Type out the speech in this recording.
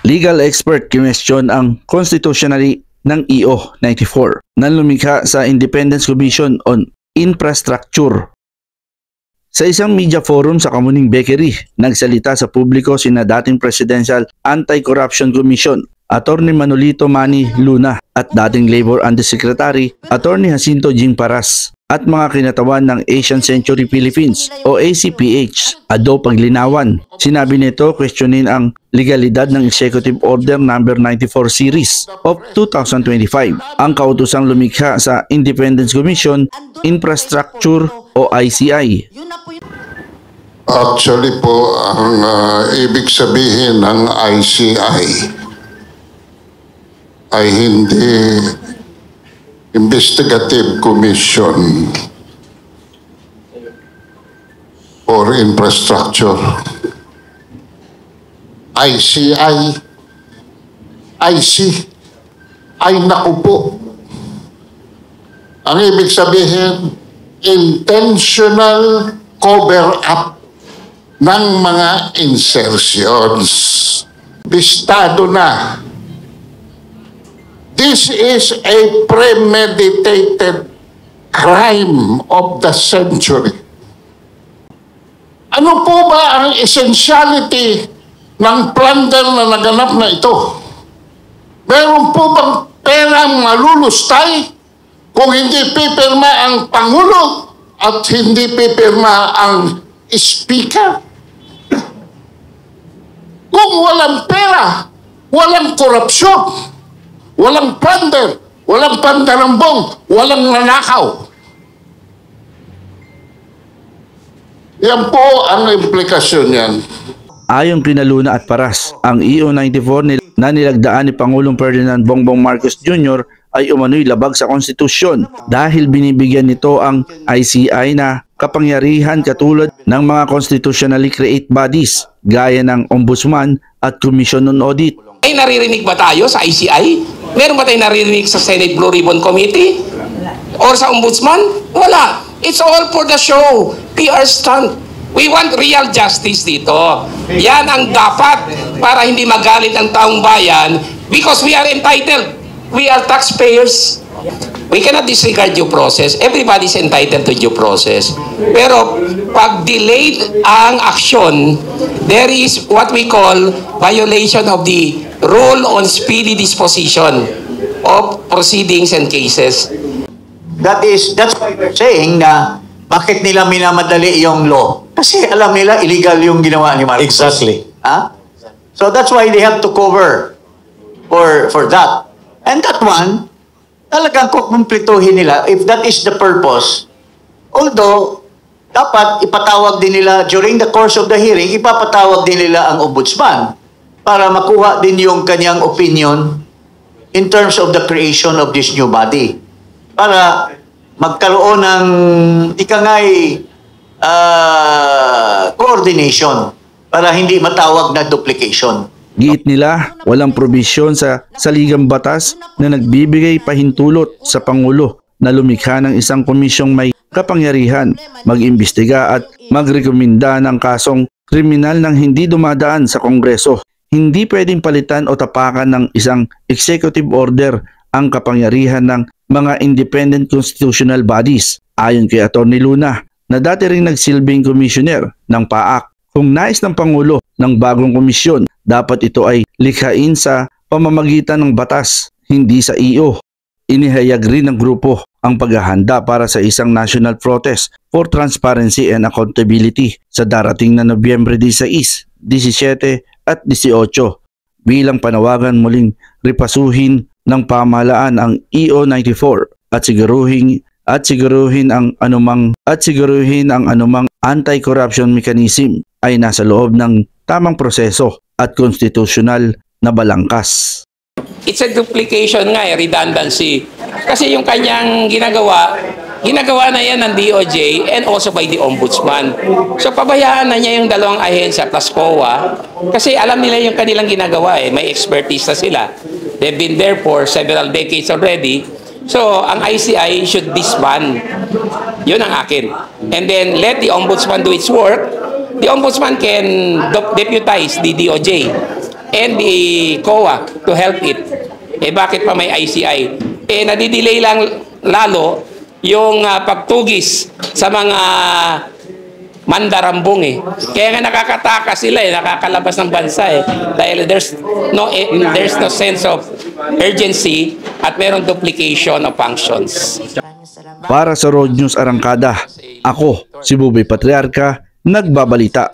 legal expert kinwestiyon ang constitutionality ng EO 94 na lumikha sa Independence Commission on Infrastructure. Sa isang media forum sa Kamuning Bakery, nagsalita sa publiko sina dating Presidential Anti-Corruption Commission Attorney Manolito Manny Luna at dating Labor Undersecretary Attorney Jacinto Jing Paras at mga kinatawan ng Asian Century Philippines o ACPH, Ado Paglinawan. Sinabi nito questionin ang legalidad ng Executive Order No. 94 Series of 2025, ang kautosang lumikha sa Independence Commission Infrastructure o ICI. Actually po, ang ibig sabihin ng ICI ay hindi Investigative Commission for Infrastructure. ICI, IC, ay naku po. Ang ibig sabihin, intentional cover-up ng mga insertions. Bistado na. This is a premeditated crime of the century. Ano po ba ang essentiality ng plunder na naganap na ito? Meron po bang perang malulustay kung hindi pipirma ang Pangulo at hindi pipirma ang Speaker? Kung walang pera, walang korupsyon, walang plunder, walang pandarambong, walang nanakaw. Yan po ang implikasyon yan. Ayon kina Luna at Paras, ang EO 94 na nilagdaan ni Pangulong Ferdinand Bongbong Marcos Jr. ay umano'y labag sa konstitusyon dahil binibigyan nito ang ICI na kapangyarihan katulad ng mga constitutionally created bodies gaya ng Ombudsman at Commission on Audit. Ay naririnig ba tayo sa ICI? Meron ba tayong naririnig sa Senate Blue Ribbon Committee? Or sa Ombudsman? Wala. It's all for the show. PR stunt. We want real justice dito. Yan ang dapat para hindi magalit ang taong bayan because we are entitled. We are taxpayers. We cannot disregard due process. Everybody's entitled to due process. Pero pag delayed ang aksyon, there is what we call violation of the rule on speedy disposition of proceedings and cases. That's why we're saying na bakit nila minamadali yung law? Kasi alam nila illegal yung ginawa ni Marcos. Exactly. Huh? So that's why they have to cover for that. And that one, talagang kukumplituhin nila if that is the purpose. Although, dapat ipatawag din nila during the course of the hearing, ipapatawag din nila ang ombudsman para makuha din yung kanyang opinion in terms of the creation of this new body. Para magkaroon ng ikangay coordination para hindi matawag na duplication. Giit nila, walang probisyon sa saligang batas na nagbibigay pahintulot sa Pangulo na lumikha ng isang komisyong may kapangyarihan, mag-imbestiga at magrekomenda ng kasong kriminal nang hindi dumadaan sa Kongreso. Hindi pwedeng palitan o tapakan ng isang executive order ang kapangyarihan ng mga independent constitutional bodies. Ayon kay Atty. Luna, na dati ring nagsilbing commissioner ng PAAC, kung nais ng Pangulo ng bagong komisyon, dapat ito ay likhain sa pamamagitan ng batas, hindi sa EO. Inihayag rin ng grupo ang paghahanda para sa isang national protest for transparency and accountability sa darating na Nobyembre 16, 17 at 18 bilang panawagan muling ripasuhin ng pamahalaan ang EO 94 at siguruhin ang anumang anti-corruption mechanism ay nasa loob ng tamang proseso at konstitusyonal na balangkas. It's a duplication nga, redundancy. Kasi yung kanyang ginagawa na yan ng DOJ and also by the Ombudsman. So pabayaan na niya yung dalawang ahensya plus COA kasi alam nila yung kanilang ginagawa eh. May expertise na sila. They've been there for several decades already. So ang ICI should disband. Yun ang akin. And then let the Ombudsman do its work. The Ombudsman can deputize the DOJ and the COA to help it. Eh bakit pa may ICI? Eh nadidelay lang lalo yung pagtugis sa mga mandarambong eh. Kaya nga nakakataka sila eh, nakakalabas ng bansa eh. Dahil there's no sense of urgency at merong duplication of functions. Para sa Road News Arangkada, ako si Buboy Patriarca, nagbabalita.